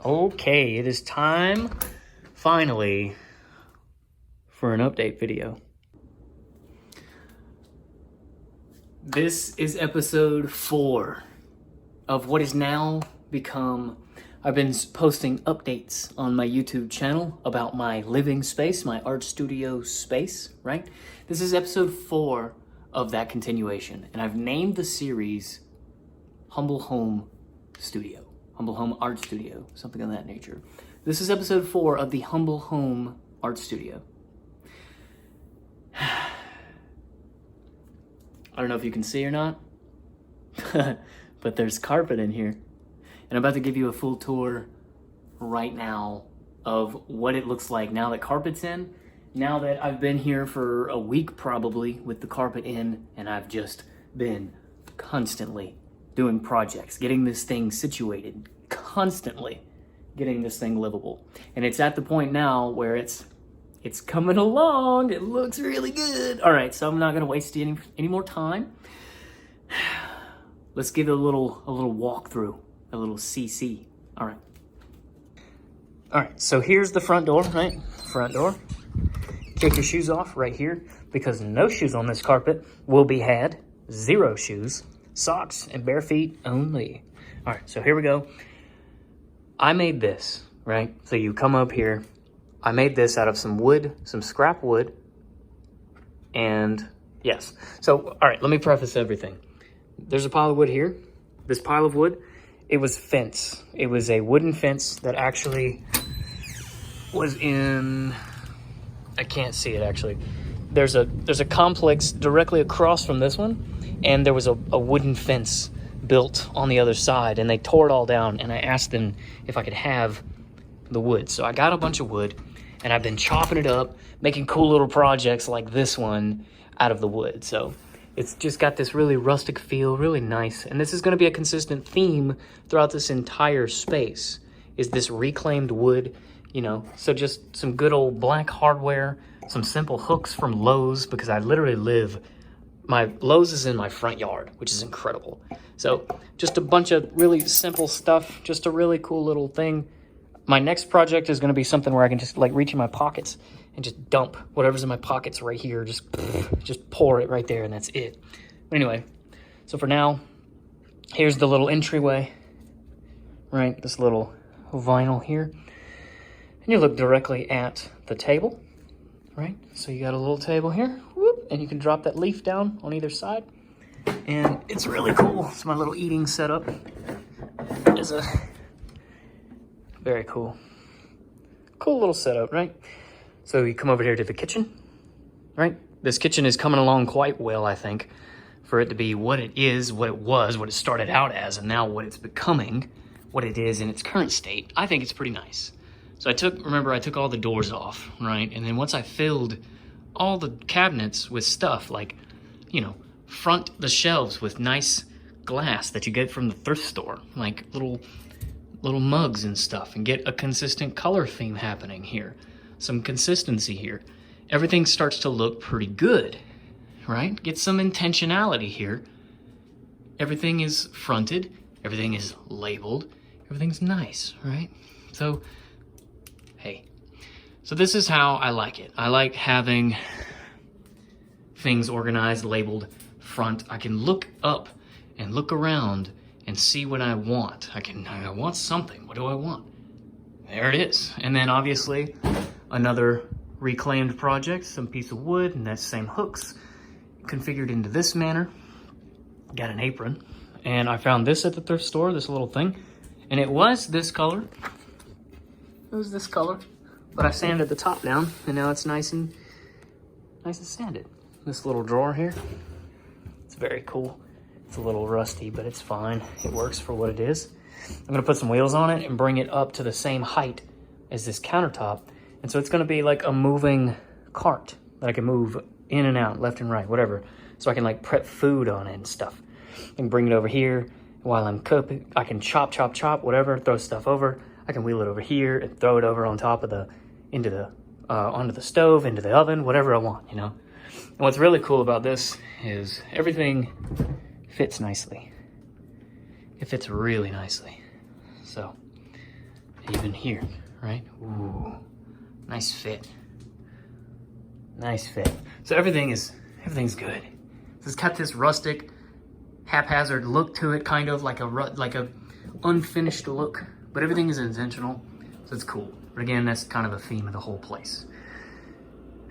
Okay, it is time, finally, for an update video. This is episode 4 of what is now become... I've been posting updates on my YouTube channel about my living space, my art studio space, right? This is episode 4 of that continuation, and I've named the series Humble Home Studio. Humble Home Art Studio, something of that nature. This is episode 4 of the Humble Home Art Studio. I don't know if you can see or not, but there's carpet in here. And I'm about to give you a full tour right now of what it looks like now that carpet's in. Now that I've been here for a week probably with the carpet in, and I've just been constantly doing projects, getting this thing situated, constantly getting this thing livable. And it's at the point now where it's coming along. It looks really good. All right, so I'm not gonna waste any more time. Let's give it a little walkthrough, a little CC. All right, so here's the front door, right? Front door. Take your shoes off right here, because no shoes on this carpet will be had. 0 shoes. Socks and bare feet only. All right, so here we go. I made this, right? So you come up here. I made this out of some wood, some scrap wood. And yes. So, all right, let me preface everything. There's a pile of wood here. This pile of wood, it was fence. It was a wooden fence that actually was in, I can't see it actually. There's a complex directly across from this one. And there was a wooden fence built on the other side, and they tore it all down, and I asked them if I could have the wood. So I got a bunch of wood, and I've been chopping it up, making cool little projects like this one out of the wood. So it's just got this really rustic feel, really nice. And this is gonna be a consistent theme throughout this entire space, is this reclaimed wood, you know? So just some good old black hardware, some simple hooks from Lowe's, because I literally live... My Lowe's is in my front yard, which is incredible. So just a bunch of really simple stuff, just a really cool little thing. My next project is gonna be something where I can just like reach in my pockets and just dump whatever's in my pockets right here. Just pour it right there and that's it. But anyway, so for now, here's the little entryway, right? This little vinyl here. And you look directly at the table, right? So you got a little table here. And you can drop that leaf down on either side. And it's really cool. It's my little eating setup. It's a very cool little setup, right? So you come over here to the kitchen, right? This kitchen is coming along quite well, I think, for it to be what it is, what it was, what it started out as, and now what it's becoming, what it is in its current state. I think it's pretty nice. So I took all the doors off, right? And then once I filled all the cabinets with stuff, like, you know, front the shelves with nice glass that you get from the thrift store, like little mugs and stuff, and get a consistent color theme happening here, some consistency here. Everything starts to look pretty good, right? Get some intentionality here. Everything is fronted, everything is labeled, everything's nice, right? So, hey. So this is how I like it. I like having things organized, labeled, front. I can look up and look around and see what I want. I want something. What do I want? There it is. And then obviously another reclaimed project, some piece of wood, and that same hooks configured into this manner. Got an apron. And I found this at the thrift store, this little thing. And it was this color. It was this color. But I sanded the top down, and now it's nice and sanded. This little drawer here, it's very cool. It's a little rusty, but it's fine. It works for what it is. I'm gonna put some wheels on it and bring it up to the same height as this countertop. And so it's gonna be like a moving cart that I can move in and out, left and right, whatever. So I can like prep food on it and stuff. I can bring it over here while I'm cooking. I can chop, whatever, throw stuff over. I can wheel it over here and throw it over on top of onto the stove, into the oven, whatever I want, you know? And what's really cool about this is everything fits nicely. It fits really nicely. So even here, right? Ooh, nice fit. Nice fit. So everything's good. It's got this rustic, haphazard look to it, kind of like a unfinished look, but everything is intentional, so it's cool. But again, that's kind of a theme of the whole place.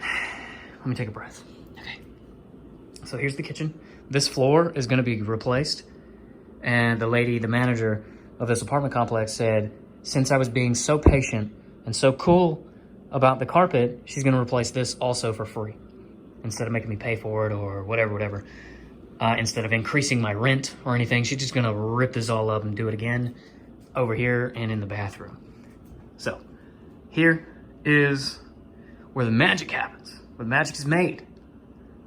Let me take a breath. Okay. So here's the kitchen. This floor is gonna be replaced, and the manager of this apartment complex said, since I was being so patient and so cool about the carpet, she's gonna replace this also for free, instead of making me pay for it or whatever. Instead of increasing my rent or anything, she's just gonna rip this all up and do it again over here and in the bathroom. So here is where the magic happens, where the magic is made,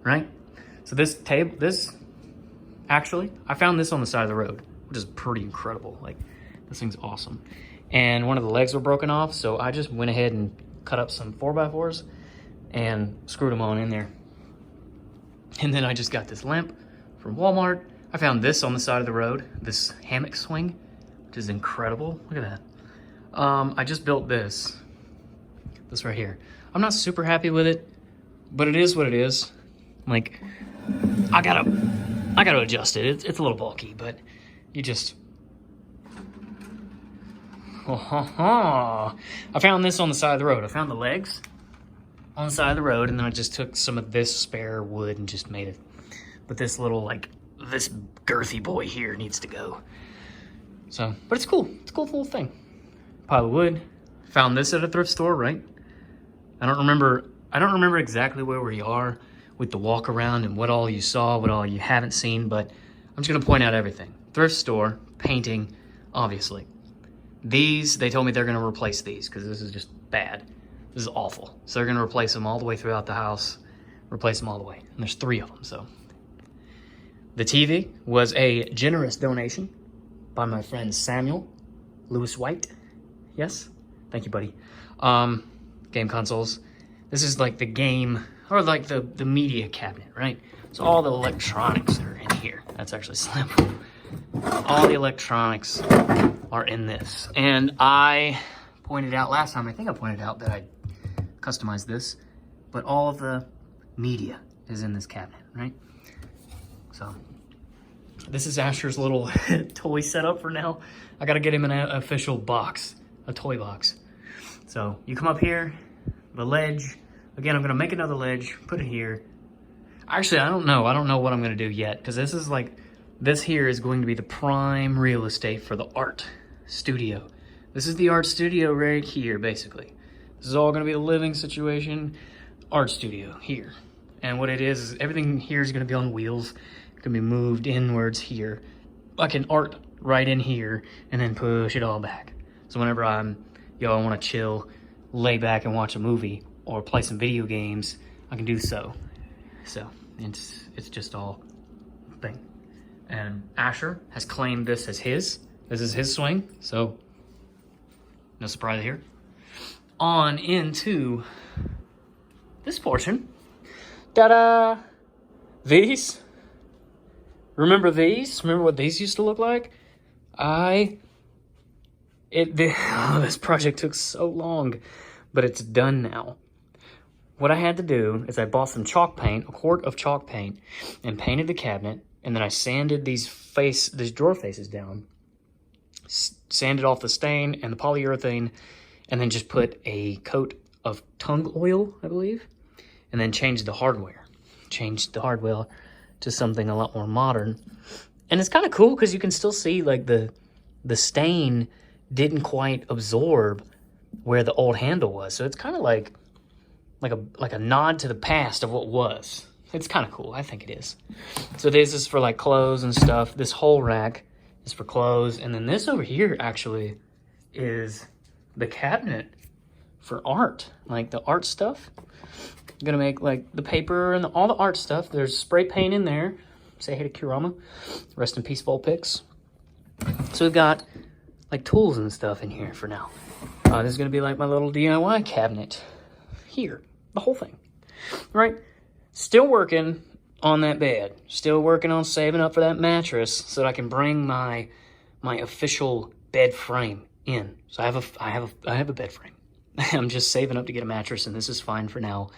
right? So this table, actually, I found this on the side of the road, which is pretty incredible. Like, this thing's awesome. And one of the legs were broken off, so I just went ahead and cut up some 4x4s and screwed them on in there. And then I just got this lamp from Walmart. I found this on the side of the road, this hammock swing, which is incredible. Look at that. I just built this right here. I'm not super happy with it, but it is what it is. Like, I gotta adjust it. It's a little bulky, but you just... I found this on the side of the road. I found the legs on the side of the road, and then I just took some of this spare wood and just made it. But this little, like, this girthy boy here needs to go. So, but it's cool. It's a cool little thing. Pile of wood. Found this at a thrift store, right? I don't remember exactly where we are with the walk around and what all you saw, what all you haven't seen, but I'm just gonna point out everything. Thrift store, painting, obviously. These, they told me they're gonna replace these because this is just bad. This is awful. So they're gonna replace them all the way throughout the house, replace them all the way. And there's 3 of them, so. The TV was a generous donation by my friend Samuel Lewis White. Yes, thank you, buddy. Game consoles. This is like the game, or like the media cabinet, right? So all the electronics are in here. That's actually Slim. All the electronics are in this. And I pointed out last time, I think I pointed out that I customized this, but all of the media is in this cabinet, right? So this is Asher's little toy setup for now. I gotta get him an official box, a toy box. So you come up here, the ledge. Again, I'm gonna make another ledge, put it here. Actually, I don't know what I'm gonna do yet, because this is like, this here is going to be the prime real estate for the art studio. This is the art studio right here, basically. This is all gonna be a living situation, art studio here. And what it is everything here is gonna be on wheels, gonna be moved inwards here, like an art right in here, and then push it all back. So whenever I wanna chill, lay back and watch a movie, or play some video games, I can do so. So, it's just all thing. And Asher has claimed this as his. This is his swing, so no surprise here. On into this portion. Ta-da! These. Remember these? Remember what these used to look like? This project took so long, but it's done now. What I had to do is I bought some chalk paint, a quart of chalk paint, and painted the cabinet, and then I sanded these drawer faces down, sanded off the stain and the polyurethane, and then just put a coat of tung oil, I believe, and then changed the hardware. Changed the hardware to something a lot more modern. And it's kind of cool because you can still see like the stain didn't quite absorb where the old handle was. So it's kind of like a nod to the past of what was. It's kind of cool. I think it is. So this is for like clothes and stuff. This whole rack is for clothes. And then this over here actually is the cabinet for art, like the art stuff. I'm gonna make like the paper and all the art stuff. There's spray paint in there. Say hey to Kurama. Rest in peace, Volpix. So we've got like tools and stuff in here for now. This is gonna be like my little DIY cabinet here. The whole thing, right? Still working on that bed. Still working on saving up for that mattress so that I can bring my official bed frame in. So I have a bed frame. I'm just saving up to get a mattress, and this is fine for now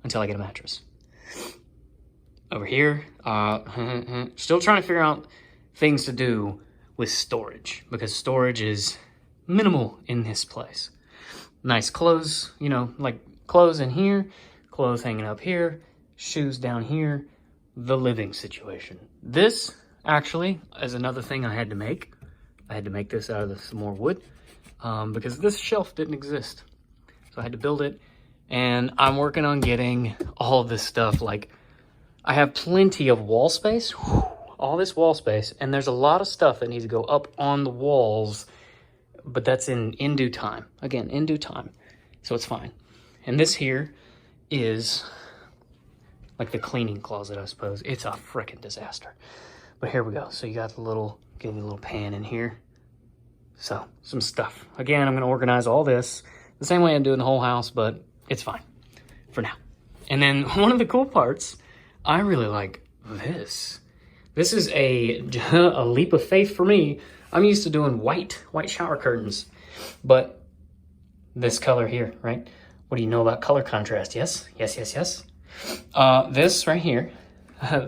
until I get a mattress. Over here, still trying to figure out things to do with storage, because storage is minimal in this place. Nice clothes, you know, like clothes in here, clothes hanging up here, shoes down here, the living situation. This actually is another thing I had to make. I had to make this out of some more wood because this shelf didn't exist. So I had to build it, and I'm working on getting all of this stuff. Like, I have plenty of wall space, all this wall space, and there's a lot of stuff that needs to go up on the walls, but that's in due time. Again, in due time, so it's fine. And this here is like the cleaning closet, I suppose. It's a freaking disaster. But here we go. So you got the little, get a little pan in here. So, some stuff. Again, I'm gonna organize all this the same way I'm doing the whole house, but it's fine for now. And then one of the cool parts, I really like this. This is a leap of faith for me. I'm used to doing white shower curtains, but this color here, right? What do you know about color contrast? Yes, yes, yes, yes. This right here,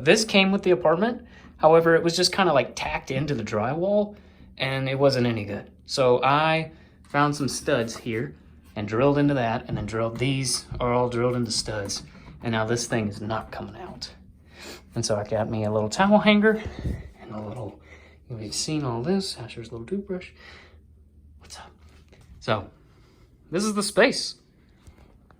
this came with the apartment. However, it was just kind of like tacked into the drywall, and it wasn't any good. So I found some studs here and drilled into that, and then drilled, these are all drilled into studs. And now this thing is not coming out. And so I got me a little towel hanger and a little, you've seen all this, Asher's little toothbrush. What's up? So this is the space.